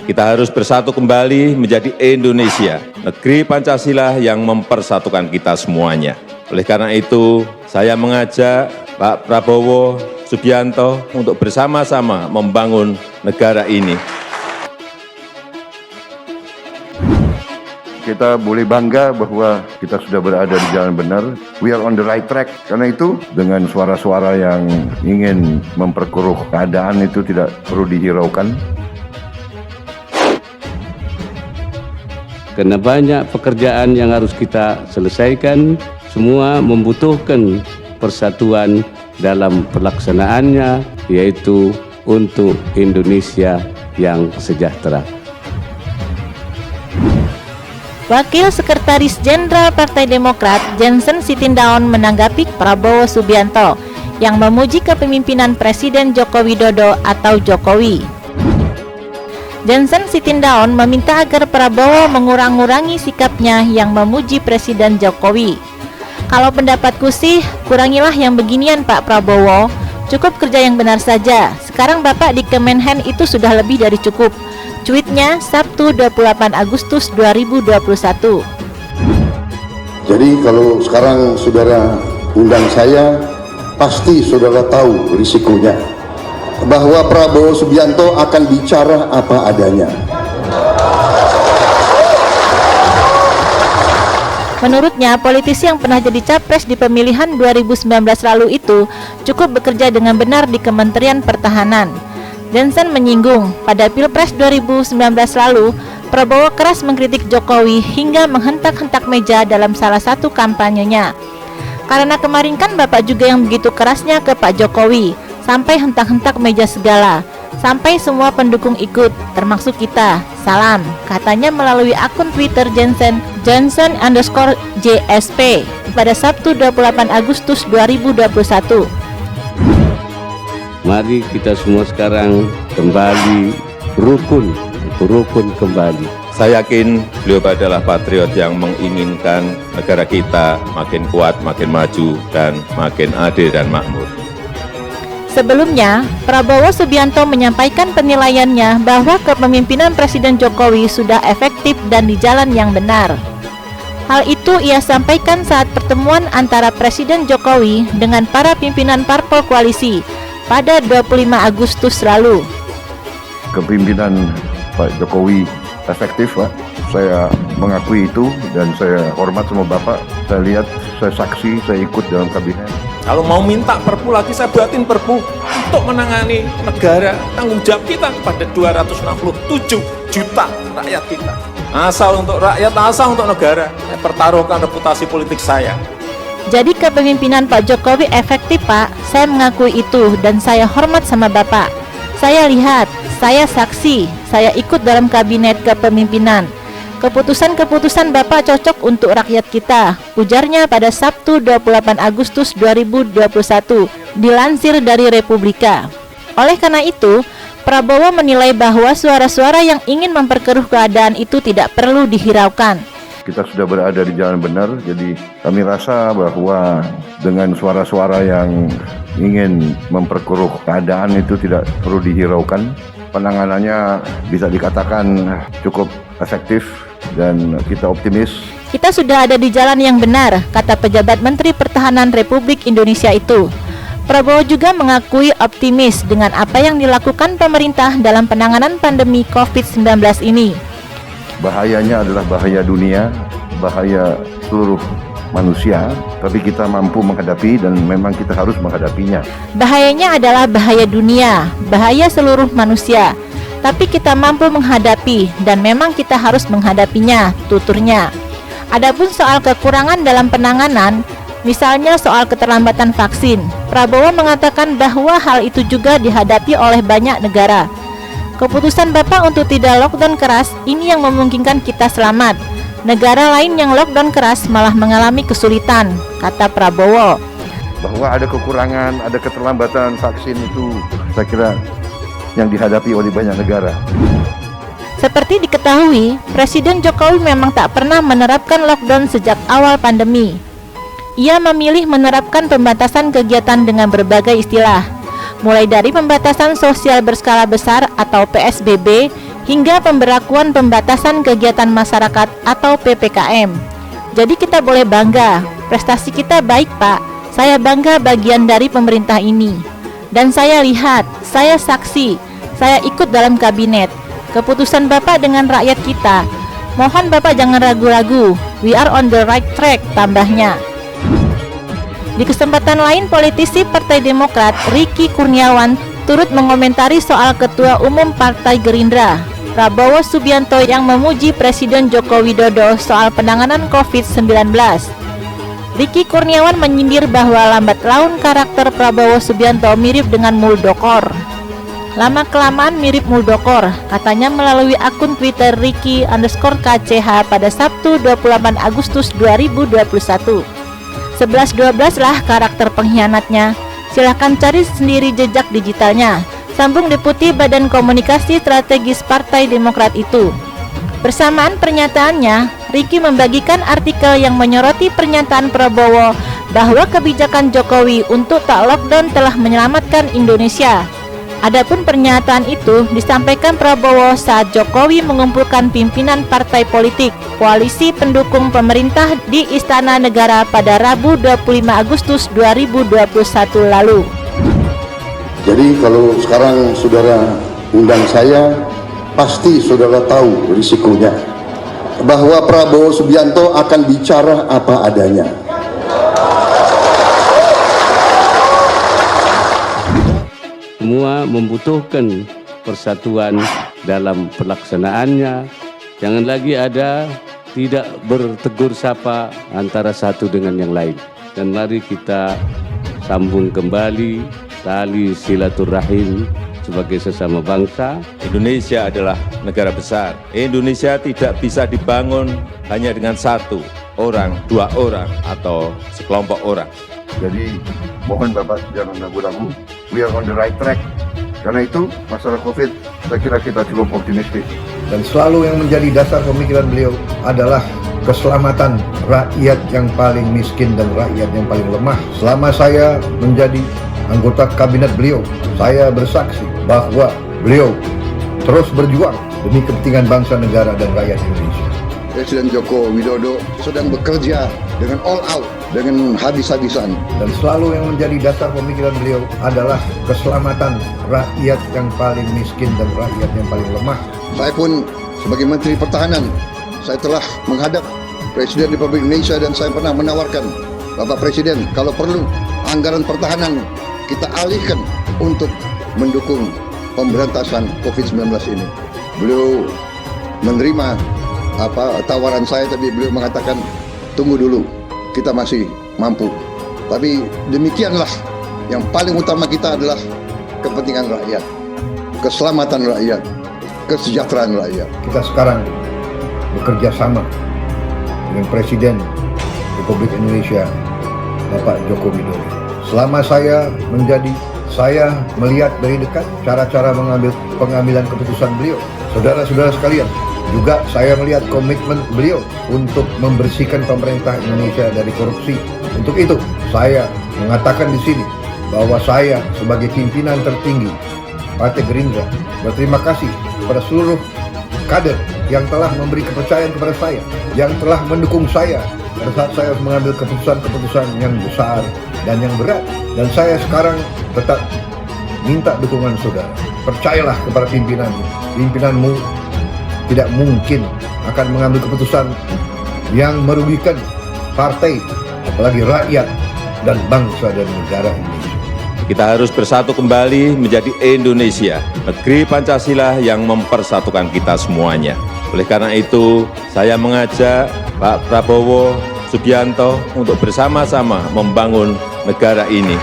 Kita harus bersatu kembali menjadi Indonesia, negeri Pancasila yang mempersatukan kita semuanya. Oleh karena itu, saya mengajak Pak Prabowo Subianto untuk bersama-sama membangun negara ini. Kita boleh bangga bahwa kita sudah berada di jalan benar. We are on the right track. Karena itu, dengan suara-suara yang ingin memperkeruh keadaan itu tidak perlu dihiraukan. Karena banyak pekerjaan yang harus kita selesaikan, semua membutuhkan persatuan dalam pelaksanaannya, yaitu untuk Indonesia yang sejahtera. Wakil Sekretaris Jenderal Partai Demokrat Janssen Sittindaun menanggapi Prabowo Subianto yang memuji kepemimpinan Presiden Joko Widodo atau Jokowi. Janssen Sittindaun meminta agar Prabowo mengurangi sikapnya yang memuji Presiden Jokowi. Kalau pendapatku sih, kurangilah yang beginian Pak Prabowo, cukup kerja yang benar saja. Sekarang Bapak di Kemenhan itu sudah lebih dari cukup. Cuitnya Sabtu 28 Agustus 2021. Jadi kalau sekarang saudara undang saya, pasti saudara tahu risikonya. Bahwa Prabowo Subianto akan bicara apa adanya. Menurutnya, politisi yang pernah jadi capres di pemilihan 2019 lalu itu cukup bekerja dengan benar di Kementerian Pertahanan. Janssen menyinggung, pada Pilpres 2019 lalu, Prabowo keras mengkritik Jokowi hingga menghentak-hentak meja dalam salah satu kampanyenya. Karena kemarin kan Bapak juga yang begitu kerasnya ke Pak Jokowi, sampai hentak-hentak meja segala, sampai semua pendukung ikut, termasuk kita. Salam, katanya melalui akun Twitter Janssen_JSP pada Sabtu 28 Agustus 2021. Mari kita semua sekarang kembali rukun kembali. Saya yakin beliau adalah patriot yang menginginkan negara kita makin kuat, makin maju, dan makin adil dan makmur. Sebelumnya, Prabowo Subianto menyampaikan penilaiannya bahwa kepemimpinan Presiden Jokowi sudah efektif dan di jalan yang benar. Hal itu ia sampaikan saat pertemuan antara Presiden Jokowi dengan para pimpinan parpol koalisi pada 25 Agustus lalu. Kepemimpinan Pak Jokowi efektif, Pak. Saya mengakui itu dan saya hormat sama Bapak. Saya lihat, saya saksi, saya ikut dalam kabinet. Kalau mau minta perpu lagi, saya buatin perpu untuk menangani negara. Tanggung jawab kita kepada 267 juta rakyat kita. Asal untuk rakyat, asal untuk negara. Saya pertaruhkan reputasi politik saya. Jadi kepemimpinan Pak Jokowi efektif, Pak. Saya mengakui itu dan saya hormat sama Bapak. Saya lihat, saya saksi, saya ikut dalam kabinet kepemimpinan. Keputusan-keputusan Bapak cocok untuk rakyat kita, ujarnya pada Sabtu 28 Agustus 2021, dilansir dari Republika. Oleh karena itu, Prabowo menilai bahwa suara-suara yang ingin memperkeruh keadaan itu tidak perlu dihiraukan. Kita sudah berada di jalan benar, jadi kami rasa bahwa dengan suara-suara yang ingin memperkeruh keadaan itu tidak perlu dihiraukan. Penanganannya bisa dikatakan cukup efektif dan kita optimis. Kita sudah ada di jalan yang benar, kata pejabat Menteri Pertahanan Republik Indonesia itu. Prabowo juga mengakui optimis dengan apa yang dilakukan pemerintah dalam penanganan pandemi COVID-19 ini. Bahayanya adalah bahaya dunia, bahaya seluruh manusia, tapi kita mampu menghadapi dan memang kita harus menghadapinya. Bahayanya adalah bahaya dunia, bahaya seluruh manusia, tapi kita mampu menghadapi dan memang kita harus menghadapinya, tuturnya. Adapun soal kekurangan dalam penanganan, misalnya soal keterlambatan vaksin, Prabowo mengatakan bahwa hal itu juga dihadapi oleh banyak negara. Keputusan Bapak untuk tidak lockdown keras ini yang memungkinkan kita selamat. Negara lain yang lockdown keras malah mengalami kesulitan, kata Prabowo. Bahwa ada kekurangan, ada keterlambatan vaksin itu saya kira yang dihadapi oleh banyak negara. Seperti diketahui, Presiden Jokowi memang tak pernah menerapkan lockdown sejak awal pandemi. Ia memilih menerapkan pembatasan kegiatan dengan berbagai istilah, mulai dari pembatasan sosial berskala besar atau PSBB hingga pemberlakuan pembatasan kegiatan masyarakat atau PPKM. Jadi kita boleh bangga, prestasi kita baik Pak. Saya bangga bagian dari pemerintah ini. Dan saya lihat, saya saksi, saya ikut dalam kabinet. Keputusan Bapak dengan rakyat kita. Mohon Bapak jangan ragu-ragu, we are on the right track, tambahnya. Di kesempatan lain, politisi Partai Demokrat Ricky Kurniawan turut mengomentari soal Ketua Umum Partai Gerindra, Prabowo Subianto yang memuji Presiden Joko Widodo soal penanganan COVID-19. Ricky Kurniawan menyindir bahwa lambat laun karakter Prabowo Subianto mirip dengan Muldokor. Lama-kelamaan mirip Muldokor, katanya melalui akun Twitter Ricky_KCH pada Sabtu 28 Agustus 2021. 11-12 lah karakter pengkhianatnya. Silahkan cari sendiri jejak digitalnya, sambung Deputi Badan Komunikasi Strategis Partai Demokrat itu. Bersamaan pernyataannya, Ricky membagikan artikel yang menyoroti pernyataan Prabowo bahwa kebijakan Jokowi untuk tak lockdown telah menyelamatkan Indonesia. Adapun pernyataan itu disampaikan Prabowo saat Jokowi mengumpulkan pimpinan partai politik koalisi pendukung pemerintah di Istana Negara pada Rabu 25 Agustus 2021 lalu. Jadi kalau sekarang saudara undang saya, pasti saudara tahu risikonya. Bahwa Prabowo Subianto akan bicara apa adanya. Semua membutuhkan persatuan dalam pelaksanaannya. Jangan lagi ada tidak bertegur sapa antara satu dengan yang lain. Dan mari kita sambung kembali tali silaturahim sebagai sesama bangsa. Indonesia adalah negara besar. Indonesia tidak bisa dibangun hanya dengan satu orang, dua orang, atau sekelompok orang. Jadi mohon Bapak jangan ragu-ragu, we are on the right track. Karena itu masalah COVID saya kira kita cukup optimistis. Dan selalu yang menjadi dasar pemikiran beliau adalah keselamatan rakyat yang paling miskin dan rakyat yang paling lemah. Selama saya menjadi anggota kabinet beliau, saya bersaksi bahwa beliau terus berjuang demi kepentingan bangsa, negara, dan rakyat Indonesia. Presiden Joko Widodo sedang bekerja dengan all out, dengan habis-habisan. Dan selalu yang menjadi dasar pemikiran beliau adalah keselamatan rakyat yang paling miskin dan rakyat yang paling lemah. Saya pun sebagai Menteri Pertahanan, saya telah menghadap Presiden Republik Indonesia dan saya pernah menawarkan, Bapak Presiden, kalau perlu anggaran pertahanan kita alihkan untuk mendukung pemberantasan COVID-19 ini. Beliau menerima tawaran saya, tapi beliau mengatakan tunggu dulu, kita masih mampu. Tapi demikianlah, yang paling utama kita adalah kepentingan rakyat, keselamatan rakyat, kesejahteraan rakyat. Kita sekarang bekerja sama dengan Presiden Republik Indonesia Bapak Joko Widodo. Selama saya melihat dari dekat cara-cara pengambilan keputusan beliau. Saudara-saudara sekalian, juga saya melihat komitmen beliau untuk membersihkan pemerintah Indonesia dari korupsi. Untuk itu, saya mengatakan di sini bahwa saya sebagai pimpinan tertinggi Partai Gerindra berterima kasih kepada seluruh kader yang telah memberi kepercayaan kepada saya, yang telah mendukung saya pada saat saya harus mengambil keputusan-keputusan yang besar dan yang berat. Dan saya sekarang tetap minta dukungan saudara. Percayalah kepada pimpinanmu tidak mungkin akan mengambil keputusan yang merugikan partai, apalagi rakyat dan bangsa dan negara Indonesia. Kita harus bersatu kembali menjadi Indonesia, negeri Pancasila yang mempersatukan kita semuanya. Oleh karena itu, saya mengajak Pak Prabowo Subianto untuk bersama-sama membangun negara ini.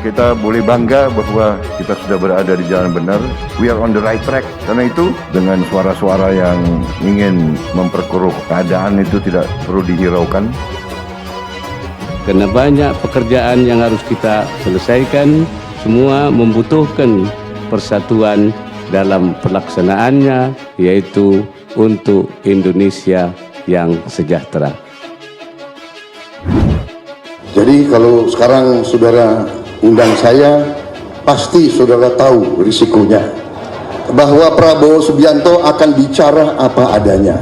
Kita boleh bangga bahwa kita sudah berada di jalan benar. We are on the right track. Karena itu, dengan suara-suara yang ingin memperkeruh keadaan itu tidak perlu dihiraukan. Karena banyak pekerjaan yang harus kita selesaikan, semua membutuhkan persatuan dalam pelaksanaannya, yaitu untuk Indonesia yang sejahtera. Jadi kalau sekarang saudara undang saya, pasti saudara tahu risikonya, bahwa Prabowo Subianto akan bicara apa adanya.